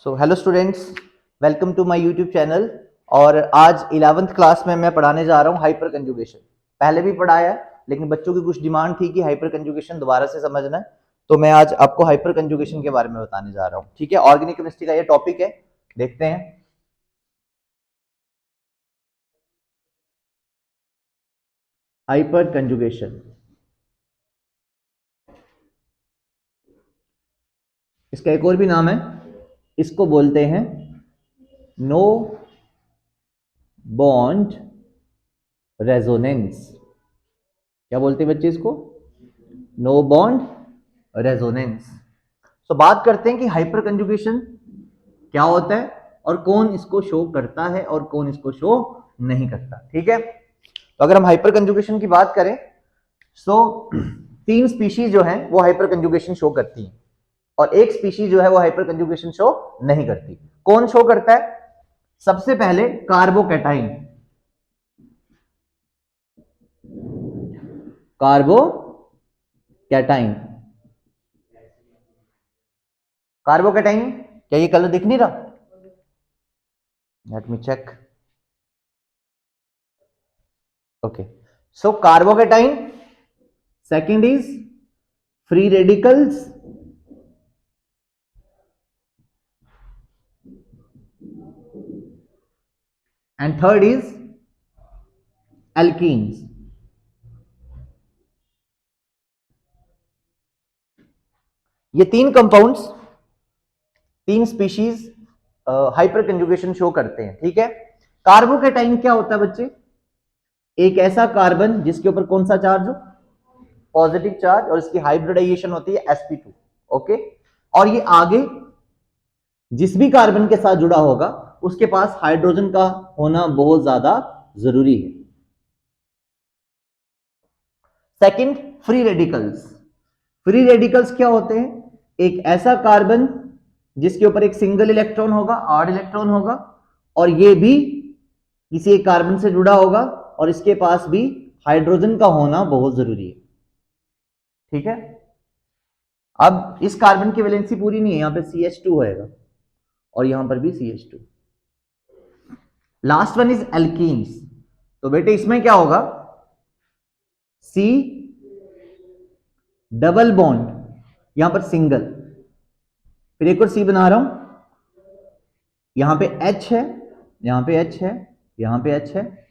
So hello students, welcome to my YouTube channel. और आज 11th class में मैं पढ़ाने जा रहा हूँ हाइपर कंजुगेशन। पहले भी पढ़ाया है, लेकिन बच्चों की कुछ डिमांड थी कि हाइपर कंजुगेशन दोबारा से समझना है, तो मैं आज आपको हाइपर कंजुगेशन के बारे में बताने जा रहा हूँ। ठीक है, ऑर्गेनिक केमिस्ट्री का ये टॉपिक है, देखते हैं। हाइपर कंजुगेशन, इसका एक और भी नाम है, इसको बोलते हैं नो बॉन्ड रेजोनेंस। क्या बोलते हैं बच्चे इसको? No bond resonance. तो बात करते हैं कि हाइपर कंजुगेशन क्या होता है और कौन इसको शो करता है और कौन इसको शो नहीं करता। ठीक है, तो अगर हम हाइपर कंजुगेशन की बात करें तो 3 स्पीशीज जो हैं वो हाइपर कंजुगेशन शो करती हैं और एक स्पीशीज जो है वो हाइपर कंजुगेशन शो नहीं करती। कौन शो करता है? सबसे पहले कार्बोकैटाइन। कार्बोकैटाइन, कार्बोकैटाइन, क्या ये कलर दिख नहीं रहा? Let me check. Okay, so carbocation. Second is free radicals, and third is alkenes. ये 3 compounds, 3 species hyperconjugation show करते हैं। ठीक है, कार्बोकैटाइन क्या होता है बच्चे? एक ऐसा कार्बन जिसके ऊपर कौन सा चार्ज हो? पॉजिटिव चार्ज, और इसकी हाइब्रिडाइजेशन होती है sp2। ओके, और ये आगे जिस भी कार्बन के साथ जुड़ा होगा उसके पास हाइड्रोजन का होना बहुत ज्यादा जरूरी है। Second, free radicals. Free radicals क्या होते हैं? एक ऐसा कार्बन जिसके ऊपर एक सिंगल इलेक्ट्रॉन होगा, ऑड इलेक्ट्रॉन होगा, और ये भी किसी एक कार्बन से जुड़ा होगा और इसके पास भी हाइड्रोजन का होना बहुत जरूरी है। ठीक है, अब इस कार्बन की वैलेंसी पूरी नहीं है, यहां पे CH2 होएगा और यहां पर भी CH2। Last one is alkenes. तो बेटे इसमें क्या होगा? C डबल बॉन्ड, यहां पर सिंगल, फिर एक और C बना रहा हूं, यहां पे H है, यहां पे H है, यहां पे H है,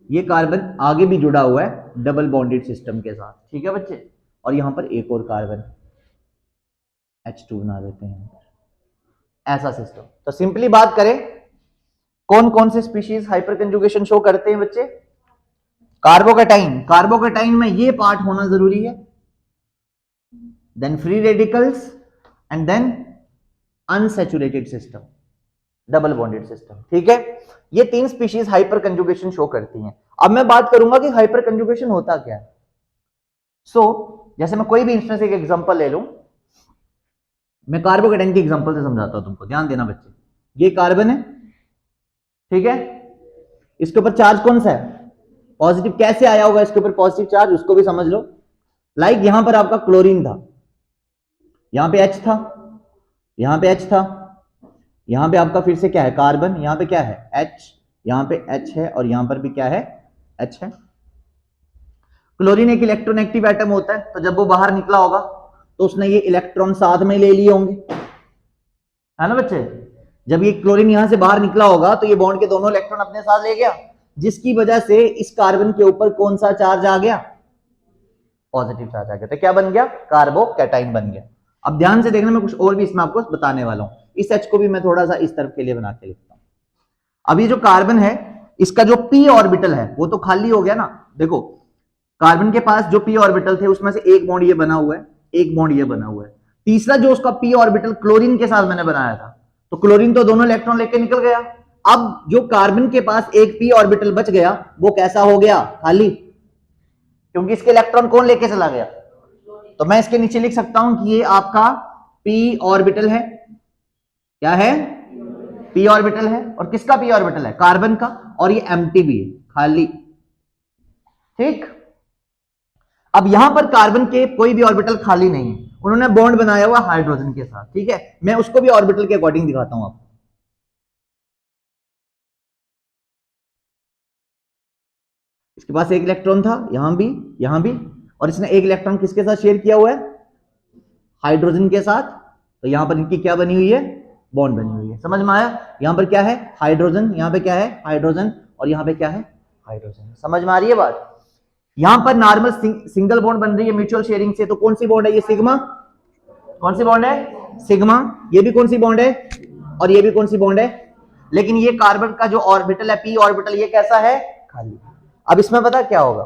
ये कार्बन आगे भी जुड़ा हुआ है डबल बॉन्डेड सिस्टम के साथ। ठीक है बच्चे, और यहां पर एक और कार्बन H2 बना देते हैं, ऐसा सिस्टम। तो सिंपली बात करें, कौन कौन से स्पीशीज हाइपर कंजुगेशन शो करते हैं बच्चे? कार्बोकैटाइन, कार्बोकैटाइन में ये पार्ट होना जरूरी है, then free radicals, and then unsaturated system, double bonded system. ठीक है, ये 3 स्पीशीज हाइपर कंजुगेशन शो करती हैं। अब मैं बात करूंगा कि हाइपर कंजुगेशन होता क्या है। जैसे मैं कोई भी इंस्टेंस एक एग्जांपल ले लूं, मैं कार्बोकैटाइन की एग्जांपल से समझाता हूं तुमको, ध्यान देना बच्चे। ये कार्बन है, ठीक है, इसके ऊपर चार्ज कौन सा है? पॉजिटिव। कैसे आया होगा इसके ऊपर पॉजिटिव चार्ज, उसको भी समझ लो। लाइक यहां पर आपका क्लोरीन था, यहां पे H था, यहां पे H था, यहां पे आपका फिर से क्या है? कार्बन, यहां पे क्या है? H, यहां पे H है, और यहां पर भी क्या है? H है। क्लोरीन एक इलेक्ट्रोनेगेटिव एटम होता है, तो जब वो बाहर निकला होगा तो उसने ये इलेक्ट्रॉन साथ में ले लिए होंगे, है ना बच्चे? जब ये क्लोरीन यहां से बाहर निकला होगा तो ये बॉन्ड के दोनों इलेक्ट्रॉन अपने साथ ले गया, जिसकी वजह से इस कार्बन के ऊपर कौन सा चार्ज आ गया? पॉजिटिव चार्ज आ गया। तो क्या बन गया? कार्बोकैटाइन बन गया। अब ध्यान से देखना, मैं कुछ और भी इसमें आपको बताने वाला हूं। इस H को भी मैं थोड़ा सा इस तरफ के लिए बना के लिखता हूं। अब ये जो कार्बन है, इसका जो p ऑर्बिटल है वो तो खाली हो गया ना। देखो, कार्बन के पास जो p ऑर्बिटल थे उसमें से एक बॉन्ड ये बना हुआ है, एक बॉन्ड ये बना हुआ है, तीसरा जो उसका p ऑर्बिटल क्लोरीन के साथ मैंने बनाया था, तो क्लोरीन तो दोनों इलेक्ट्रॉन लेके निकल गया। अब जो कार्बन के पास एक p ऑर्बिटल बच गया वो कैसा हो गया? खाली, क्योंकि इसके इलेक्ट्रॉन कौन लेके चला गया? तो मैं इसके नीचे लिख सकता हूं कि ये आपका p ऑर्बिटल है। क्या है? p ऑर्बिटल है। और किसका p ऑर्बिटल है? कार्बन का। और ये एम्प्टी भी है, खाली। ठीक, अब यहां पर कार्बन के कोई भी ऑर्बिटल खाली नहीं है, उन्होंने बॉन्ड बनाया हुआ हाइड्रोजन के साथ, ठीक है। मैं उसको भी ऑर्बिटल के अकॉर्डिंग दिखाता हूं आपको। इसके पास एक इलेक्ट्रॉन था, यहां भी, और इसने एक इलेक्ट्रॉन किसके साथ शेयर किया हुआ है? हाइड्रोजन के साथ। तो यहां पर इनकी क्या बनी हुई है? बॉन्ड बनी हुई है। समझ में आया? यहां पर क्या है? हाइड्रोजन, यहां पे क्या है? हाइड्रोजन, और यहां पे क्या है? हाइड्रोजन। समझ में आ रही है बात? यहां पर नॉर्मल सिंगल बॉन्ड बन रही है म्यूचुअल शेयरिंग से, तो कौन सी बॉन्ड है ये? सिग्मा। कौन सी बॉन्ड है? सिग्मा। ये भी कौन सी बॉन्ड है? और ये भी कौन सी बॉन्ड है? लेकिन ये कार्बन का जो ऑर्बिटल है, पी ऑर्बिटल, ये कैसा है? खाली। अब इसमें पता क्या होगा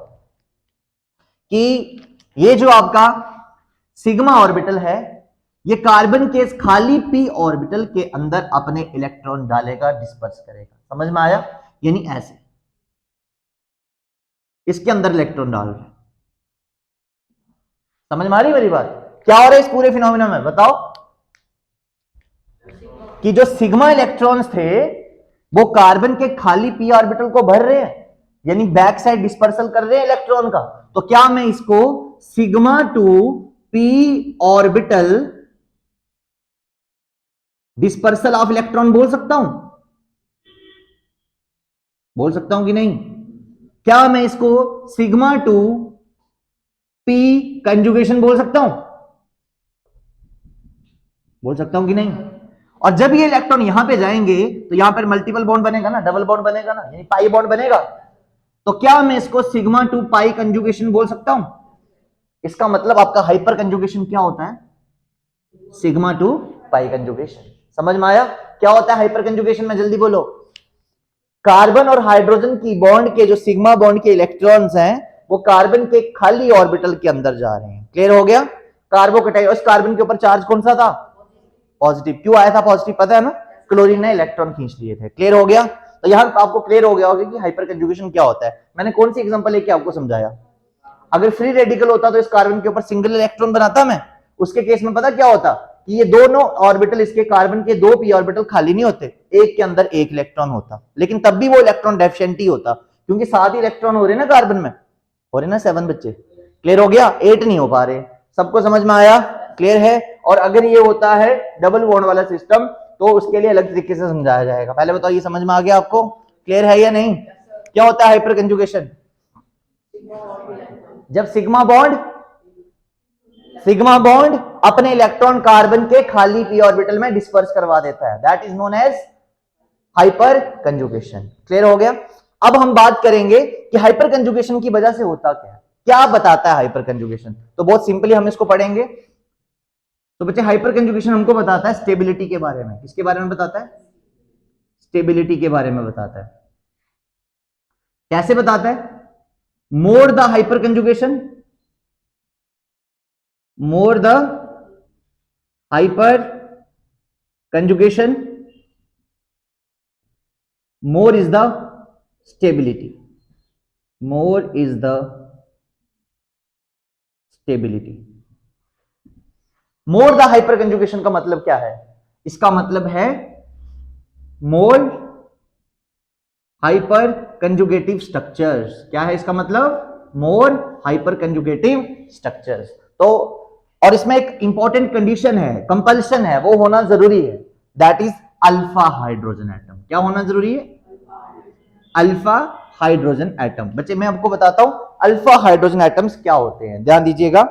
कि ये जो आपका सिग्मा ऑर्बिटल है, ये कार्बन के खाली पी ऑर्बिटल के अंदर अपने इलेक्ट्रॉन डालेगा, डिस्पर्स करेगा। समझ में आया? यानी ऐसे इसके अंदर इलेक्ट्रॉन डाल रहे हैं। समझ में आ रही मेरी बात? क्या हो रहा है इस पूरे फिनोमेना में? बताओ। कि जो सिग्मा इलेक्ट्रॉन्स थे वो कार्बन के खाली पी ऑर्बिटल को भर रहे हैं, यानी बैक साइड डिस्पर्सल कर रहे हैं इलेक्ट्रॉन का। तो क्या मैं इसको sigma two P orbital dispersal of electron बोल सकता हूं? बोल सकता हूं कि नहीं? क्या मैं इसको सिग्मा टू पी कंजुगेशन बोल सकता हूं? बोल सकता हूं कि नहीं? और जब ये इलेक्ट्रॉन यहां पे जाएंगे तो यहां पर मल्टीपल बॉन्ड बनेगा ना, डबल बॉन्ड बनेगा ना, यानी पाई बॉन्ड बनेगा। तो क्या मैं इसको सिग्मा टू पाई कंजुगेशन बोल सकता हूं? इसका मतलब आपका हाइपर कंजुगेशन क्या होता है? सिग्मा टू पाई कंजुगेशन। समझ में आया? क्या होता है हाइपर कंजुगेशन में? जल्दी बोलो। कार्बन और हाइड्रोजन की बॉन्ड के जो सिग्मा बॉन्ड के इलेक्ट्रॉन्स हैं वो कार्बन के खाली ऑर्बिटल के अंदर जा रहे हैं। क्लियर हो गया? कार्बोकेटाइन, उस कार्बन के ऊपर चार्ज कौन सा था? पॉजिटिव। क्यों आया था पॉजिटिव? पता है ना? क्लोरीन ने इलेक्ट्रॉन खींच लिए थे। क्लियर हो गया? तो यहां आपको क्लियर हो गया होगा कि हाइपर कंजुगेशन क्या होता है। मैंने कौन सी एग्जांपल लेके आपको समझाया? अगर फ्री रेडिकल होता तो इस कार्बन के ऊपर सिंगल इलेक्ट्रॉन बनाता मैं, उसके केस में पता क्या होता कि ये दोनों ऑर्बिटल, इसके कार्बन के दो पी ऑर्बिटल खाली नहीं होते, एक के अंदर एक इलेक्ट्रॉन होता, लेकिन तब भी वो इलेक्ट्रॉन डेफिशिएंट ही होता, क्योंकि 7 इलेक्ट्रॉन हो रहे ना कार्बन में, हो रहे ना 7 बच्चे। क्लियर हो गया? 8 नहीं हो पा रहे। सबको समझ में आया? क्लियर है? और अगर ये होता है डबल बॉन्ड वाला सिस्टम तो उसके लिए अलग तरीके से समझाया जाएगा। पहले बताओ, ये समझ में आ गया आपको? क्लियर है या नहीं? क्या होता है हाइपर कंजुगेशन? जब सिग्मा बॉन्ड अपने इलेक्ट्रॉन कार्बन के खाली पी ऑर्बिटल में डिस्पर्स करवा देता है, that is known as hyperconjugation. Clear हो गया? अब हम बात करेंगे कि हाइपर कंजुगेशन की वजह से होता क्या है, क्या बताता है हाइपर कंजुगेशन। तो बहुत सिंपली हम इसको पढ़ेंगे। तो बच्चे, हाइपर कंजुगेशन हमको बताता है स्टेबिलिटी के बारे में। किसके बारे में बताता है? स्टेबिलिटी के बारे में बताता है। कैसे बताता है? More the hyper conjugation, more the hyper conjugation, more is the stability, more is the stability। more the hyper conjugation का मतलब क्या है? इसका मतलब है more hyper conjugative structures। क्या है इसका मतलब? more hyper conjugative structures। तो और इसमें एक इंपॉर्टेंट कंडीशन है, कंपल्शन है, वो होना जरूरी है, that is alpha hydrogen atom. क्या होना जरूरी है? Alpha hydrogen atom. बच्चे, मैं आपको बताता हूं अल्फा हाइड्रोजन एटम्स क्या होते हैं, ध्यान दीजिएगा।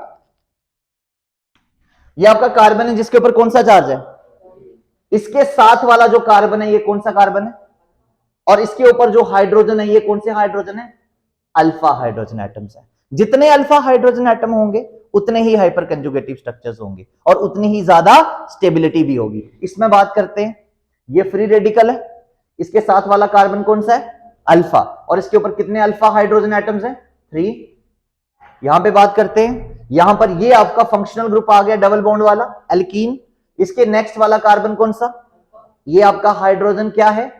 ये आपका कार्बन है जिसके ऊपर कौन सा चार्ज है? इसके साथ वाला जो कार्बन है ये कौन सा कार्बन है? और इसके ऊपर जो हाइड्रोजन है ये कौन से हाइड्रोजन है? अल्फा हाइड्रोजन एटम्स है। जितने अल्फा हाइड्रोजन एटम होंगे उतने ही हाइपर कंजुगेटिव स्ट्रक्चर्स होंगे और उतनी ही ज्यादा स्टेबिलिटी भी होगी। इसमें बात करते हैं, ये फ्री रेडिकल है, इसके साथ वाला कार्बन कौन सा है? अल्फा, और इसके ऊपर कितने अल्फा हाइड्रोजन एटम्स हैं? 3। यहां पे बात करते हैं, यहां पर ये आपका फंक्शनल ग्रुप आ गया डबल बॉन्ड वाला एल्कीन। इसके नेक्स्ट वाला कार्बन कौन सा? ये आपका हाइड्रोजन क्या है?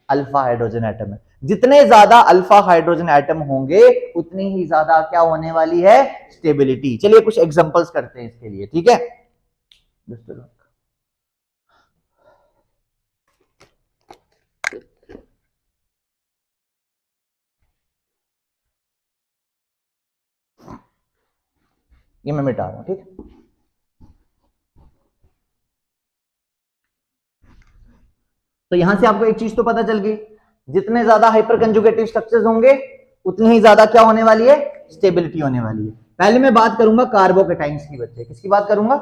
अल्फा हाइड्रोजन एटम है। जितने ज्यादा अल्फा हाइड्रोजन एटम होंगे उतनी ही ज्यादा क्या होने वाली है? स्टेबिलिटी। चलिए कुछ एग्जांपल्स करते हैं इसके लिए, ठीक है? ये मैं मिटा रहा हूं, ठीक है? तो यहां से आपको एक चीज तो पता चल गई, जितने ज्यादा हाइपर कंजुगेटिव स्ट्रक्चर्स होंगे उतनी ही ज्यादा क्या होने वाली है, स्टेबिलिटी होने वाली है। पहले मैं बात करूंगा कार्बोकेटाइंस की, बच्चे किसकी बात करूंगा,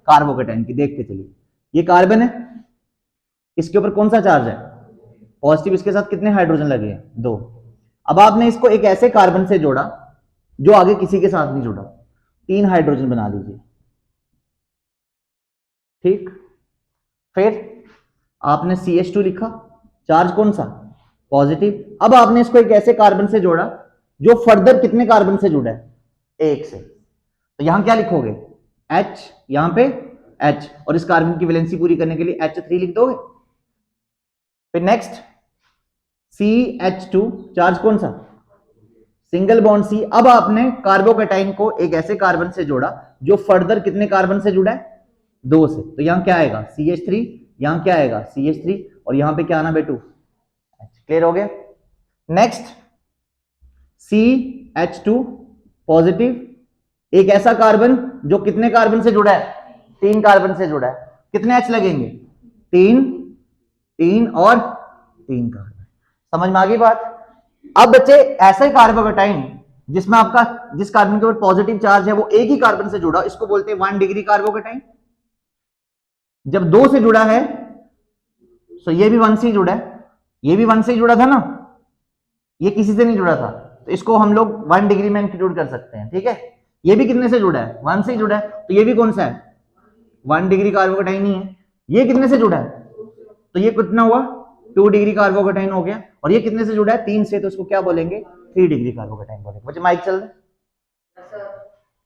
कार्बोकेटाइन की। देखते चलिए, ये कार्बन है, इसके ऊपर कौन सा चार्ज है, पॉजिटिव, इसके साथ कितने हाइड्रोजन लगे हैं, 2। अब आपने इसको एक ऐसे कार्बन से जोड़ा जो आगे किसी के साथ नहीं जुड़ा, 3 हाइड्रोजन बना लीजिए, ठीक। फिर आपने CH2 लिखा, चार्ज कौन सा, पॉजिटिव। अब आपने इसको एक ऐसे कार्बन से जोड़ा जो फर्दर कितने कार्बन से जुड़ा है, 1 से, तो यहां क्या लिखोगे, H, यहां पे H, और इस कार्बन की वैलेंसी पूरी करने के लिए H3 लिख दोगे। फिर नेक्स्ट CH2, चार्ज कौन सा, सिंगल बॉन्ड C। अब आपने कार्बोकेटाइन को एक ऐसे कार्बन से जोड़ा जो फर्दर कितने कार्बन से जुड़ा है, 2 से, तो यहां क्या आएगा, CH3, यहां क्या आएगा, CH3, और यहां पे क्या आना बेटू, क्लियर हो गया। नेक्स्ट CH2 पॉजिटिव, एक ऐसा कार्बन जो कितने कार्बन से जुड़ा है, 3 कार्बन से जुड़ा है, कितने H लगेंगे, 3, 3 और 3 कार्बन। समझ में आ गई बात। अब बच्चे ऐसा ही कार्बोकेटाइन जिसमें आपका जिस कार्बन के ऊपर पॉजिटिव चार्ज है वो एक ही कार्बन से जुड़ा, इसको बोलते हैं 1 डिग्री कार्बोकेटाइन। जब 2 से जुड़ा है तो ये भी 1 से जुड़ा है, ये भी 1 से जुड़ा था ना, ये किसी से नहीं जुड़ा था, तो इसको हम लोग 1 डिग्री में इंक्लूड कर सकते हैं, ठीक है। ये भी कितने से जुड़ा है, 1 से जुड़ा है, तो ये भी कौन सा है, 1 डिग्री कार्बोकेटाइन ही है। ये कितने से जुड़ा है, तो ये कितना हुआ, 2 डिग्री कार्बोकेटाइन हो गया, और ये कितने से जुड़ा है, 3 से, तो इसको क्या बोलेंगे, 3 डिग्री कार्बोकेटाइन बोलेंगे। बच्चे माइक चल रहे,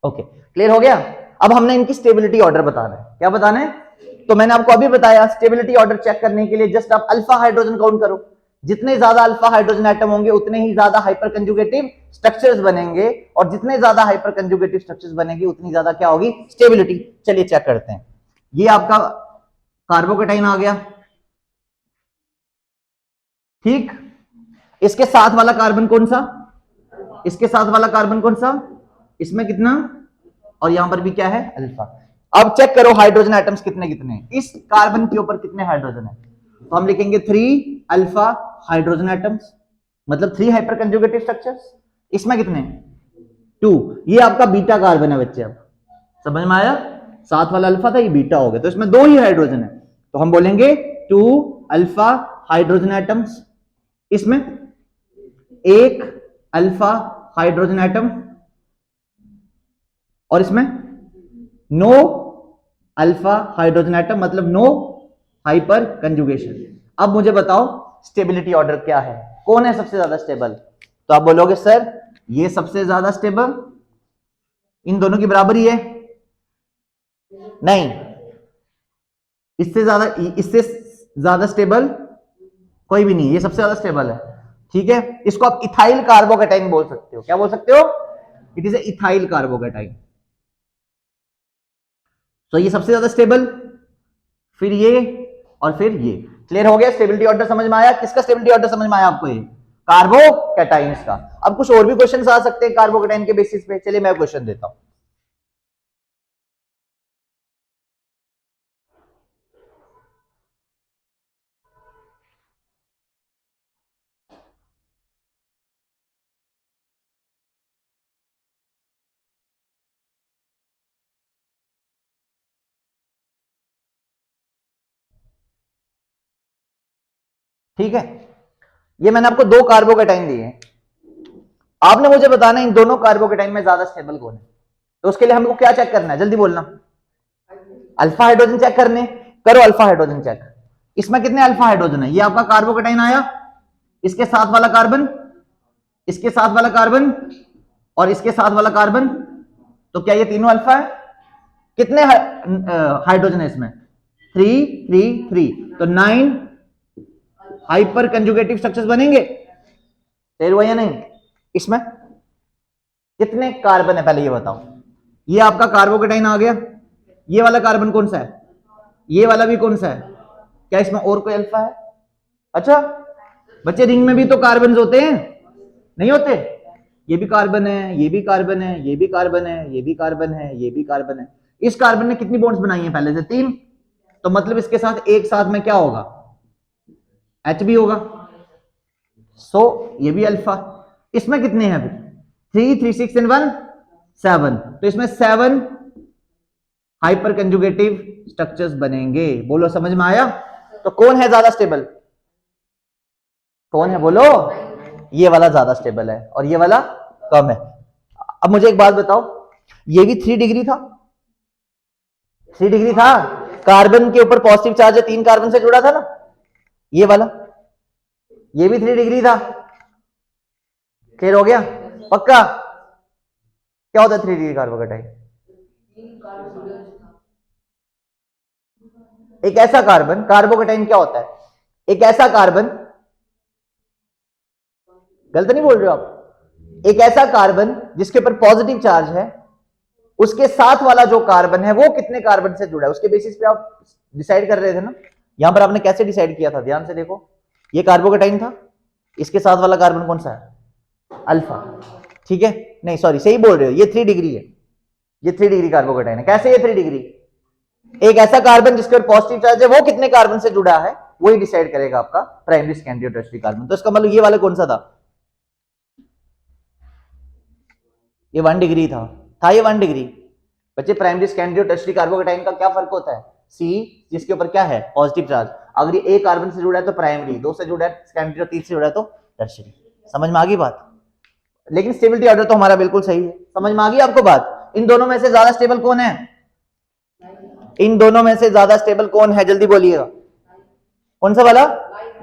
ओके, क्लियर हो गया। अब हमने इनकी स्टेबिलिटी ऑर्डर बताना है, क्या बताना है, तो मैंने आपको अभी बताया स्टेबिलिटी ऑर्डर चेक करने के लिए जस्ट आप अल्फा हाइड्रोजन काउंट करो, जितने ज्यादा अल्फा हाइड्रोजन एटम होंगे उतने ही ज्यादा हाइपर कंजुगेटिव स्ट्रक्चर्स बनेंगे, और जितने ज्यादा हाइपर कंजुगेटिव स्ट्रक्चर्स बनेंगे उतनी ज्यादा क्या होगी, स्टेबिलिटी। चलिए चेक करते हैं। ये आपका कार्बोकेटाइन आ गया, ठीक। इसके साथ वाला कार्बन कौन सा, इसके साथ वाला कार्बन कौन सा, इसमें कितना, और यहां पर भी क्या है, अल्फा। अब चेक करो हाइड्रोजन एटम्स कितने कितने, इस कार्बन के ऊपर कितने हाइड्रोजन है, तो हम लिखेंगे 3 अल्फा हाइड्रोजन एटम्स, मतलब 3 हाइपर कंजुगेटिव स्ट्रक्चर्स। इसमें कितने, 2। ये आपका बीटा कार्बन है बच्चे, अब समझ में आया, साथ वाला अल्फा था, ये बीटा हो गया, तो इसमें 2 ही हाइड्रोजन है, तो हम बोलेंगे 2 अल्फा हाइड्रोजन एटम्स। इसमें 1 अल्फा हाइड्रोजन एटम, और इसमें 9 अल्फा हाइड्रोजन एटम, मतलब 9 हाइपर कंजुगेशन। अब मुझे बताओ स्टेबिलिटी ऑर्डर क्या है, कौन है सबसे ज्यादा स्टेबल, तो आप बोलोगे सर ये सबसे ज्यादा स्टेबल, इन दोनों की बराबरी है, नहीं, इससे ज्यादा स्टेबल कोई भी नहीं, ये सबसे ज्यादा स्टेबल है, ठीक है। इसको आप इथाइल कार्बोकेटाइन बोल सकते हो, क्या बोल सकते हो, it is a ethyl carbocation. तो ये सबसे ज्यादा स्टेबल, फिर ये, और फिर ये। क्लियर हो गया, स्टेबिलिटी ऑर्डर समझ में आया। किसका स्टेबिलिटी ऑर्डर समझ में आया आपको, ये कार्बोकेटाइन्स का। अब कुछ और भी क्वेश्चन आ सकते हैं कार्बोकेटाइन के बेसिस पे, चलिए मैं क्वेश्चन देता हूं। ठीक है, ये मैंने आपको 2 कार्बोकेटाइन दिए हैं, आपने मुझे बताना इन दोनों कार्बोकेटाइन में ज्यादा स्टेबल कौन है। तो उसके लिए हमको क्या चेक करना है, जल्दी बोलना, अल्फा हाइड्रोजन चेक करने, करो अल्फा हाइड्रोजन चेक। इसमें कितने अल्फा हाइड्रोजन है, ये आपका कार्बोकेटाइन आया, इसके साथ वाला कार्बन, इसके साथ वाला कार्बन, और इसके साथ वाला कार्बन, तो क्या ये तीनों अल्फा है, कितने हाइड्रोजन है इसमें, 3 3 3, तो 9 हाइपर कंजुगेटिव स्ट्रक्चर्स बनेंगे, सही हुआ या नहीं। इसमें कितने कार्बन है पहले ये बताओ, ये आपका कार्बोकेटाइन आ गया, ये वाला कार्बन कौन सा है, ये वाला भी कौन सा है, क्या इसमें और कोई अल्फा है, अच्छा बच्चे रिंग में भी तो कार्बन होते हैं, नहीं होते, ये भी कार्बन है, ये भी कार्बन है, ये भी कार्बन है, ये भी कार्बन है, ये भी कार्बन है। इस कार्बन ने कितनी बॉन्ड्स बनाई है पहले से, 3, तो मतलब इसके साथ एक साथ में क्या होगा, H भी होगा, सो ये भी अल्फा। इसमें कितने हैं फिर 3 3 6 एंड 1 7, तो इसमें 7 हाइपर कंजुगेटिव स्ट्रक्चर्स बनेंगे। बोलो समझ में आया? तो कौन है ज्यादा स्टेबल? कौन है बोलो? ये वाला ज्यादा स्टेबल है और ये वाला कम है। अब मुझे एक बात बताओ, ये भी 3 डिग्री था, 3 डिग्री था, कार्बन के ऊपर पॉजिटिव चार्ज है, 3 कार्बन से जुड़ा था ना, ये वाला, ये भी 3 डिग्री था। क्लियर हो गया? पक्का? क्या होता है 3 डिग्री कार्बोकेटाइन? एक ऐसा कार्बन, कार्बोकेटाइन क्या होता है? एक ऐसा कार्बन, गलत नहीं बोल रहे हो आप, एक ऐसा कार्बन जिसके ऊपर पॉजिटिव चार्ज है, उसके साथ वाला जो कार्बन है वो कितने कार्बन से जुड़ा है, उसके बेसिस पे आप डिसाइड कर रहे थे ना। यहां पर आपने कैसे डिसाइड किया था? ध्यान से देखो, ये कार्बोकेटाइन था, इसके साथ वाला कार्बन कौन सा है? अल्फा। ठीक है, नहीं सॉरी, सही बोल रहे हो, ये 3 डिग्री है, ये 3 डिग्री कार्बोकेटाइन है। कैसे ये 3 डिग्री? एक ऐसा कार्बन जिसके ऊपर पॉजिटिव चार्ज है वो कितने कार्बन से जुड़ा है, वही डिसाइड करेगा आपका प्राइमरी, सेकेंडरी और टर्शियरी कार्बन। तो इसका मतलब ये वाला कौन सा था? ये 1 डिग्री था ये 1 डिग्री। बच्चे प्राइमरी, सेकेंडरी और टर्शियरी कार्बोकेटाइन का क्या फर्क होता है? सी जिसके ऊपर क्या है? पॉजिटिव चार्ज, अगर ये एक कार्बन से जुड़ा है तो प्राइमरी, 2 से जुड़ा है सेकेंडरी और 3 से जुड़ा है तो टर्शियरी। समझ में आ गई बात? लेकिन स्टेबिलिटी ऑर्डर तो हमारा बिल्कुल सही है। समझ में आ गई आपको बात? इन दोनों में से ज्यादा स्टेबल कौन है? इन दोनों में से ज्यादा स्टेबल कौन है? जल्दी बोलिएगा। कौन सा वाला?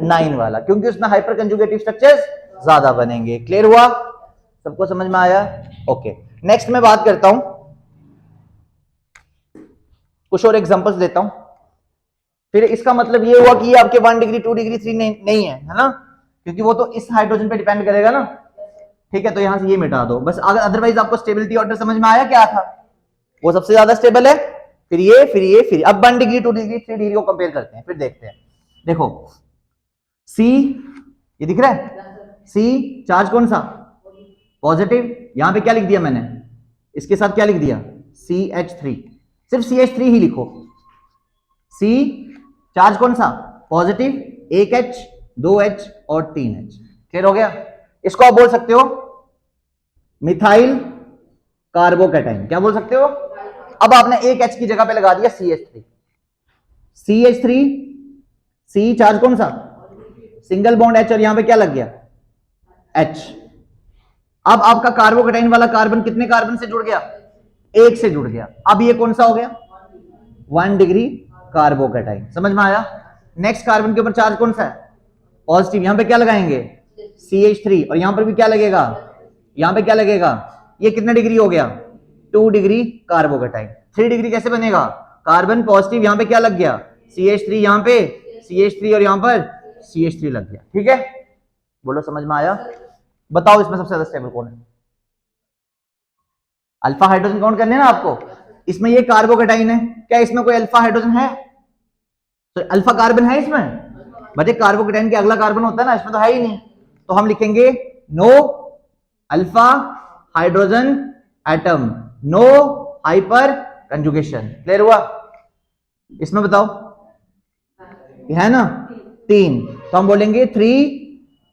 9 वाला, क्योंकि उसमें हाइपर कंजुगेटिव स्ट्रक्चर्स ज्यादा बनेंगे। क्लियर हुआ? सबको समझ में आया? ओके, नेक्स्ट मैं बात करता हूं, कुछ और एग्जांपल्स देता हूं। फिर इसका मतलब ये हुआ कि ये आपके 1 डिग्री 2 डिग्री 3 नहीं है, है ना, क्योंकि वो तो इस हाइड्रोजन पे डिपेंड करेगा ना। ठीक है, तो यहां से ये मिटा दो बस। अगर अदरवाइज आपको स्टेबिलिटी ऑर्डर समझ में आया क्या था? वो सबसे ज्यादा स्टेबल है, फिर ये, फिर ये, फिर अब 1 डिग्री 2 डिग्री 3 डिग्री को कंपेयर करते हैं, फिर देखते हैं। देखो सी, ये दिख रहा है, सी चार्ज कौन सा? पॉजिटिव। यहां पे क्या लिख दिया मैंने? इसके साथ क्या लिख दिया? CH3। सिर्फ CH3 ही लिखो। सी चार्ज कौन सा? पॉजिटिव, 1H 2H और 3H। क्लियर हो गया? इसको आप बोल सकते हो मिथाइल कार्बोकेटाइन। क्या बोल सकते हो? अब आपने 1H की जगह पे लगा दिया CH3। CH3, C चार्ज कौन सा? सिंगल बॉन्ड H, और यहां पे क्या लग गया? H। अब आपका कार्बोकेटाइन वाला कार्बन कितने कार्बन से जुड़ गया? 1 से जुड़ गया। अब ये कौन सा हो गया? 1 डिग्री कार्बोकेटाइन। समझ में आया? नेक्स्ट कार्बन के ऊपर चार्ज कौन सा है? पॉजिटिव। यहां पे क्या लगाएंगे? CH3, और यहां पर भी क्या लगेगा? यहां पे क्या लगेगा? ये कितने डिग्री हो गया? 2 डिग्री कार्बोकेटाइन। 3 डिग्री कैसे बनेगा? कार्बन पॉजिटिव, यहां पे क्या लग गया? CH3, यहां पे CH3 और यहां पर CH3 लग गया। ठीक है, बोलो समझ में आया? बताओ इसमें सबसे ज्यादा स्टेबल कौन है? अल्फा हाइड्रोजन काउंट करने ना आपको। इसमें ये कार्बोकेटाइन है, क्या इसमें कोई अल्फा हाइड्रोजन है? तो अल्फा कार्बन है इसमें? बच्चे कार्बोकेटाइन के अगला कार्बन होता है ना, इसमें तो है ही नहीं। तो हम लिखेंगे no alpha hydrogen atom, no hyperconjugation. Clear हुआ? इसमें बताओ, ये है ना 3, तो हम बोलेंगे 3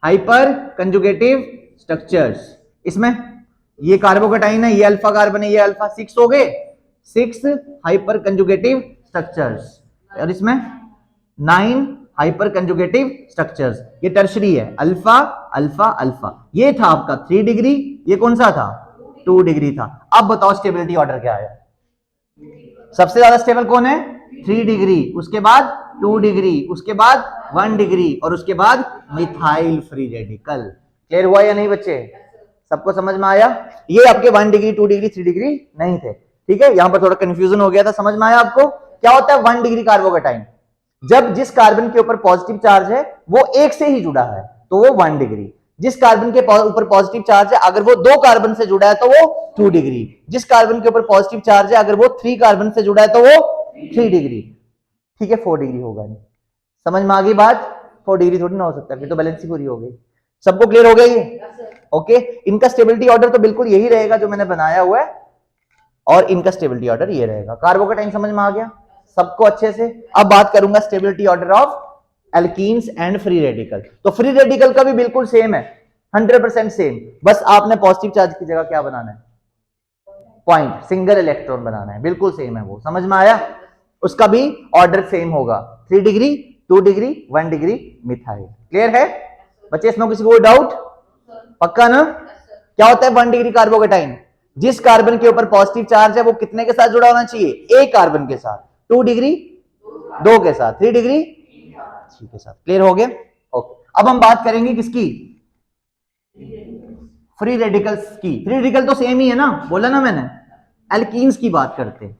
हाइपर कंजुगेटिव स्ट्रक्चर्स। इसमें ये कार्बोकेटाइन है, ये अल्फा कार्बन है, ये अल्फा, 6 हो गए, 6 हाइपर कंजुगेटिव स्ट्रक्चर्स। और इसमें 9 हाइपर कंजुगेटिव स्ट्रक्चर्स। ये टर्शरी है, अल्फा अल्फा अल्फा। ये था आपका 3 डिग्री, ये कौन सा था? 2 डिग्री था। अब बताओ स्टेबिलिटी ऑर्डर क्या है? सबसे ज्यादा स्टेबल कौन है? 3 डिग्री, उसके बाद 2 डिग्री, उसके बाद 1 डिग्री, और उसके बाद मिथाइल फ्री रेडिकल। क्लियर हुआ या नहीं बच्चे? सबको समझ में आया? ये आपके 1 डिग्री 2 डिग्री 3 डिग्री नहीं थे। ठीक है, यहां पर थोड़ा कंफ्यूजन हो गया था। समझ में आया आपको? क्या होता है 1 डिग्री कार्बोकेटाइन? जब जिस कार्बन के ऊपर पॉजिटिव चार्ज है वो 1 से ही जुड़ा है तो वो 1 डिग्री। जिस कार्बन के ऊपर पॉजिटिव चार्ज है अगर वो 2 कार्बन से जुड़ा है तो वो 2 डिग्री। जिस कार्बन के ऊपर पॉजिटिव चार्ज है अगर वो 3 कार्बन से जुड़ा है तो वो 3 डिग्री। ठीक है, 4 डिग्री होगा नहीं। समझ में आ गई बात? 4 डिग्री थोड़ी ना हो सकता है, फिर तो बैलेंस ही पूरी हो गई। सबको क्लियर हो गया ये? ओके, इनका स्टेबिलिटी ऑर्डर तो बिल्कुल यही रहेगा जो मैंने बनाया हुआ है, और इनका स्टेबिलिटी ऑर्डर ये रहेगा। कार्बोकेटाइन समझ में आ गया सबको अच्छे से? अब बात करूंगा stability order of alkenes and free radical. तो फ्री रेडिकल का भी बिल्कुल सेम है, 100% सेम, बस आपने पॉजिटिव चार्ज की जगह क्या बनाना है, पॉइंट, सिंगल इलेक्ट्रॉन बनाना है, बिल्कुल सेम है वो, समझ में आया। उसका भी ऑर्डर सेम होगा, 3 degree, 2 degree, 1 degree methyl. Clear है बच्चे, इसमें किसी को डाउट? पक्का ना? क्या होता है 1 डिग्री कार्बोकेटाइन? जिस कार्बन के ऊपर पॉजिटिव चार्ज है वो कितने के साथ जुड़ा होना चाहिए, एक कार्बन के साथ। 2 डिग्री 2 के साथ, 3 डिग्री 3 के साथ। क्लियर हो गया? ओके, अब हम बात करेंगे किसकी, फ्री रेडिकल्स की। फ्री रेडिकल तो सेम ही है ना, बोला ना मैंने, एल्कीन्स की बात करते हैं।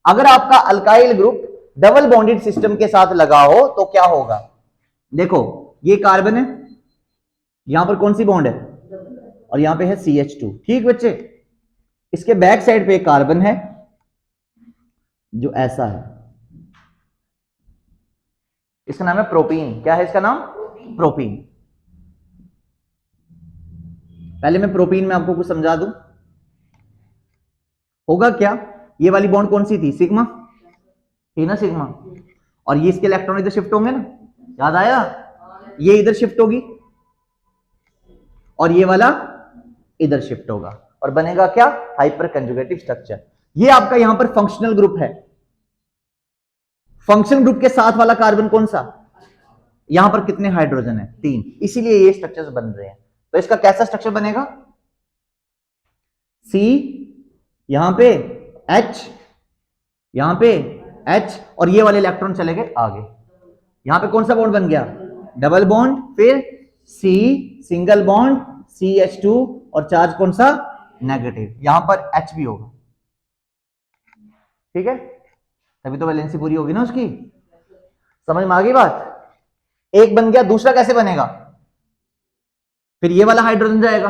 अगर आपका alkyl group double bonded system के साथ लगा हो तो क्या होगा, देखो ये कार्बन है, यहां पर कौन सी बॉन्ड है, और यहां पे है CH2। ठीक बच्चे, इसके बैक साइड पे एक कार्बन है जो ऐसा है, इसका नाम है प्रोपीन। क्या है इसका नाम, प्रोपीन। पहले मैं प्रोपीन में आपको कुछ समझा दूं, होगा क्या, ये वाली बॉन्ड कौन सी थी, सिग्मा थी ना, सिग्मा, और ये इसके इलेक्ट्रॉन इधर शिफ्ट होंगे ना, याद आया, ये इधर शिफ्ट होगी और ये वाला इधर शिफ्ट होगा और बनेगा क्या, हाइपर कंजुगेटिव स्ट्रक्चर। ये आपका यहां पर फंक्शनल ग्रुप है। फंक्शनल ग्रुप के साथ वाला कार्बन कौन सा, यहां पर कितने हाइड्रोजन है, 3, इसीलिए ये स्ट्रक्चर्स बन रहे हैं। तो इसका कैसा स्ट्रक्चर बनेगा, C, यहां पे H, यहां पे H, और ये वाले इलेक्ट्रॉन चले गए आगे। यहां पे कौन सा बॉन्ड बन गया, डबल बॉन्ड, फिर C, सिंगल बॉन्ड, CH2, और चार्ज कौन सा, नेगेटिव, यहां पर H भी होगा। ठीक है, तभी तो वैलेंसी पूरी होगी ना उसकी। समझ में आ गई बात, एक बन गया, दूसरा कैसे बनेगा, फिर ये वाला हाइड्रोजन जाएगा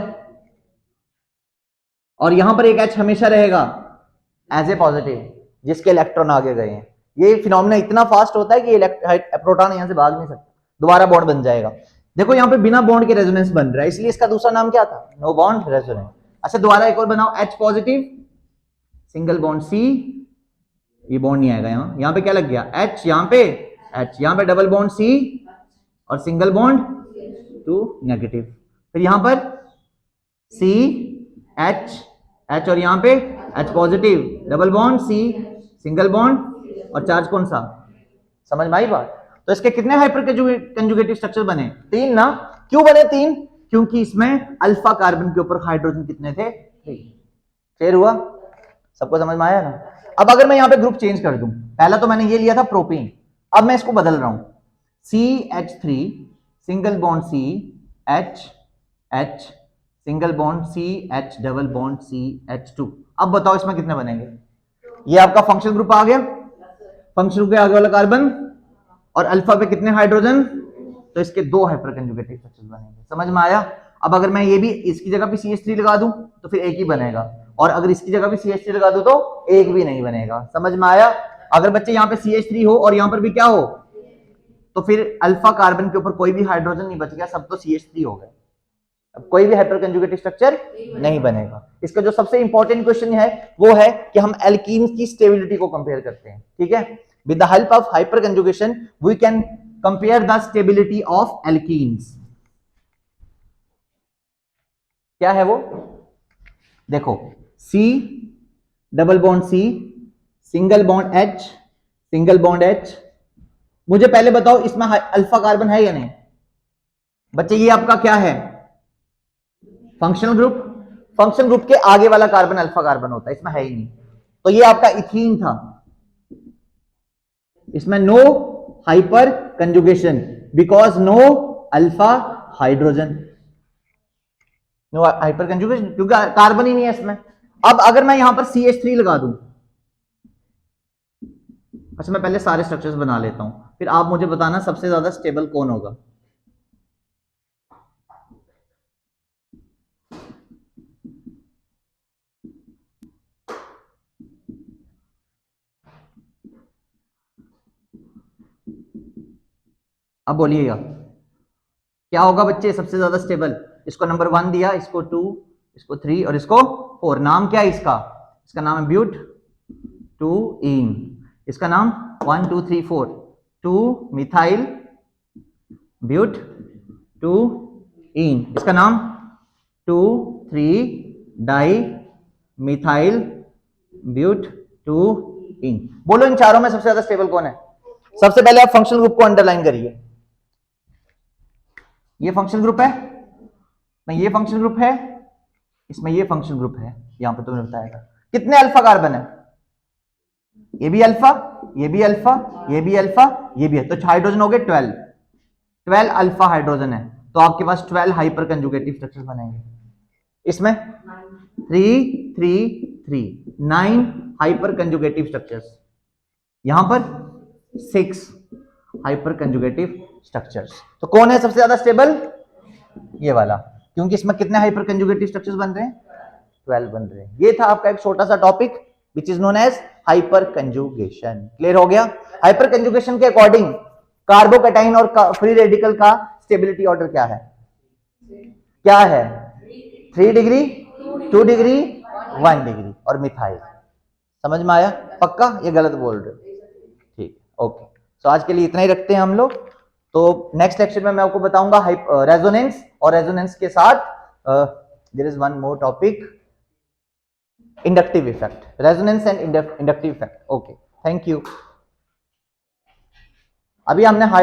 और यहां पर एक H हमेशा रहेगा एज ए पॉजिटिव, जिसके इलेक्ट्रॉन आगे गए हैं। ये फिनोमेना इतना फास्ट होता है कि प्रोटॉन यहां से भाग नहीं सकता, दोबारा बॉन्ड बन जाएगा। देखो यहां पे बिना बॉन्ड के रेजोनेंस बन रहा है, इसलिए इसका दूसरा नाम क्या था, नो बॉन्ड रेजोनेंस। अच्छा दोबारा एक और बनाओ, H positive, single bond C, ये बॉन्ड नहीं आएगा, यहां पे क्या लग गया, H, यहां पे H, यहां पे डबल बॉन्ड C और सिंगल बॉन्ड 2 नेगेटिव, फिर यहां पर C, H और यहां पे H positive, double bond C, single bond और चार्ज कौन सा, समझ में आई बात। तो इसके कितने हाइपर कंजुगेटिव स्ट्रक्चर बने, 3 ना। क्यों बने 3, क्योंकि इसमें अल्फा कार्बन के ऊपर हाइड्रोजन कितने थे, 3। क्लियर हुआ, सबको समझ में आया ना। अब अगर मैं यहां पे ग्रुप चेंज कर दूं, पहला तो मैंने ये लिया था प्रोपीन, अब मैं इसको बदल रहा हूं, CH3, single bond C, H, single bond CH, double bond CH2। अब बताओ इसमें कितने बनेंगे, ये आपका फंक्शनल ग्रुप आ गया, फंक्शनल ग्रुप के आगे वाला कार्बन, और अल्फा पे कितने हाइड्रोजन, तो इसके 2 हाइपर कंजुगेटिव स्ट्रक्चर्स बनेंगे। समझ में आया। अब अगर मैं ये भी इसकी जगह पे CH3 लगा दूं तो फिर एक ही बनेगा, और अगर इसकी जगह पे CH3 लगा दूं तो एक भी नहीं बनेगा। समझ में आया। अगर बच्चे यहाँ पे CH3 हो और यहाँ पर भी क्या हो, तो फिर अल्फा कार्बन के ऊपर कोई भी हाइड्रोजन नहीं बच गया, सब तो CH3 हो गए, अब कोई भी हाइपर कंजुगेटिव स्ट्रक्चर नहीं बनेगा। इसका जो सबसे इंपॉर्टेंट क्वेश्चन है वो है कि हम एल्कीन्स की स्टेबिलिटी को कंपेयर करते हैं। ठीक है, with the help of hyperconjugation we can compare the stability of alkenes. क्या है वो, देखो C, double bond C, single bond H, single bond H। मुझे पहले बताओ इसमें अल्फा कार्बन है या नहीं बच्चे, ये आपका क्या है, फंक्शनल ग्रुप। फंक्शनल ग्रुप के आगे वाला कार्बन अल्फा कार्बन होता है, इसमें है ही नहीं। तो ये आपका इथीन था, इसमें no hyperconjugation because no alpha hydrogen, no hyperconjugation क्योंकि कार्बन ही नहीं है इसमें। अब अगर मैं यहां पर CH3 लगा दूं, अच्छा मैं पहले सारे स्ट्रक्चर्स बना लेता हूं, फिर आप मुझे बताना सबसे ज्यादा स्टेबल कौन होगा। अब बोलिएगा क्या होगा बच्चे सबसे ज्यादा स्टेबल। इसको नंबर 1 दिया, इसको 2, इसको 3 और इसको 4। नाम क्या है इसका, इसका नाम है ब्यूट 2 इन। इसका नाम 1 2 3 4 2 मिथाइल ब्यूट टू इन, इसका नाम 2,3 डाई मिथाइल ब्यूट टू इन। बोलो इन चारों में सबसे ज्यादा स्टेबल कौन है? सबसे पहले आप फंक्शनल ग्रुप को अंडरलाइन करिए। ये फंक्शनल ग्रुप है, में ये फंक्शनल ग्रुप है, इसमें ये फंक्शनल ग्रुप है। यहां पर तुमने बताया था कितने अल्फा कार्बन है? ये भी अल्फा, ये भी अल्फा, ये भी अल्फा, ये भी है, तो हाइड्रोजन हो गए 12 अल्फा हाइड्रोजन है, तो आपके पास 12 हाइपर कंजुगेटिव स्ट्रक्चर्स बनेंगे। इसमें 3 3 3 9 हाइपर कंजुगेटिव स्ट्रक्चर्स, यहां पर 6 हाइपर कंजुगेटिव स्ट्रक्चर्स। तो कौन है सबसे ज्यादा स्टेबल? ये वाला, क्योंकि इसमें कितने हाइपर कंजुगेटिव स्ट्रक्चर्स बन रहे हैं? 12 बन रहे हैं। ये था आपका एक छोटा सा topic which is known as hyperconjugation. Clear हो गया? हाइपर कंजुगेशन के अकॉर्डिंग कार्बोकैटाइन और फ्री रेडिकल का स्टेबिलिटी ऑर्डर क्या है? क्या है? 3 डिग्री, 2 डिग्री, 1 डिग्री। और मिथाइल, समझ में आया? पक्का? ये गलत बोल रहे हो? ठीक, ओके। तो आज के लिए इतना ही रखते हैं हम लोग। तो नेक्स्ट लेक्चर में मैं आपको बताऊंगा रेजोनेंस, और रेजोनेंस के साथ there is one more topic, inductive effect. Resonance and inductive effect. Okay, thank you. अभी हमने